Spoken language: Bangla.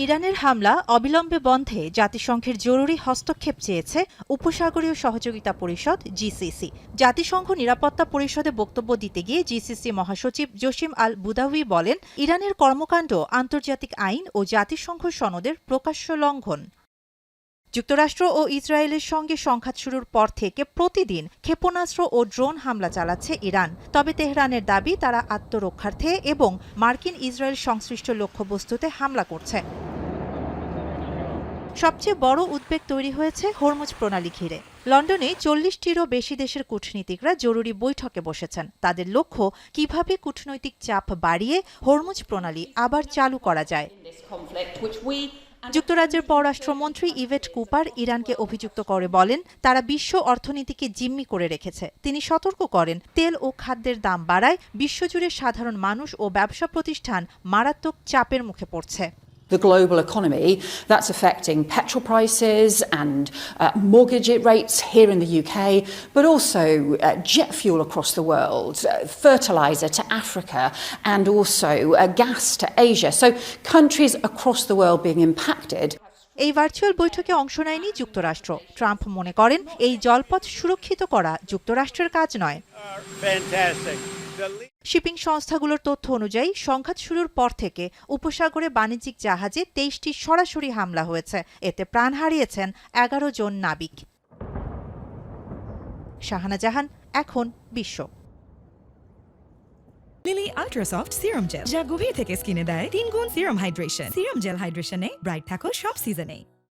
ইরানের হামলা অবিলম্বে বন্ধে জাতিসংঘের জরুরি হস্তক্ষেপ চেয়েছে উপসাগরীয় সহযোগিতা পরিষদ জিসিসি। জাতিসংঘ নিরাপত্তা পরিষদে বক্তব্য দিতে গিয়ে জিসিসি মহাসচিব জসিম আল বুদাউই বলেন, ইরানের কর্মকাণ্ড আন্তর্জাতিক আইন ও জাতিসংঘ সনদের প্রকাশ্য লঙ্ঘন। যুক্তরাষ্ট্র ও ইসরায়েলের সঙ্গে সংঘাত শুরুর পর থেকে প্রতিদিন ক্ষেপণাস্ত্র ও ড্রোন হামলা চালাচ্ছে ইরান। তবে তেহরানের দাবি তারা আত্মরক্ষার্থে এবং মার্কিন ইসরায়েল সংশ্লিষ্ট লক্ষ্যবস্তুতে হামলা করছে। সবচেয়ে বড় উদ্বেগ তৈরি হয়েছে হরমুজ প্রণালী ঘিরে। লন্ডনে ৪০টিরও বেশি দেশের কূটনীতিকরা জরুরি বৈঠকে বসেছেন। তাদের লক্ষ্য কিভাবে কূটনৈতিক চাপ বাড়িয়ে হরমুজ প্রণালী আবার চালু করা যায়। যুক্তরাজ্যের পররাষ্ট্রমন্ত্রী ইভেট কুপার ইরানকে অভিযুক্ত করে বলেন, তারা বিশ্ব অর্থনীতিকে জিম্মি করে রেখেছে। তিনি সতর্ক করেন, তেল ও খাদ্যের দাম বাড়ায় বিশ্বজুড়ে সাধারণ মানুষ ও ব্যবসা প্রতিষ্ঠান মারাত্মক চাপের মুখে পড়ছে। The global economy, that's affecting petrol prices and mortgage rates here in the UK, but also jet fuel across the world, fertiliser to Africa, and also gas to Asia. So countries across the world being impacted. এই ভার্চুয়াল বৈঠকে অংশ নেয়নি যুক্তরাষ্ট্র। ট্রাম্প মনে করেন, এই জলপথ সুরক্ষিত করা যুক্তরাষ্ট্রের কাজ নয়। শিপিং সংস্থাগুলোর তথ্য অনুযায়ী সংঘাত শুরুর পর থেকে উপসাগরে বাণিজ্যিক জাহাজে ২৩টি সরাসরি হামলা হয়েছে। এতে প্রাণ হারিয়েছেন ১১ জন নাবিক। শাহানা জাহান, এখন বিশ্ব। Lily ultra soft serum gel, যা গভীর থেকে স্কিনে দেয় ৩ গুণ সিরাম হাইড্রেশন। সিরাম জেল হাইড্রেশনে ব্রাইট থাকো সব সিজনে।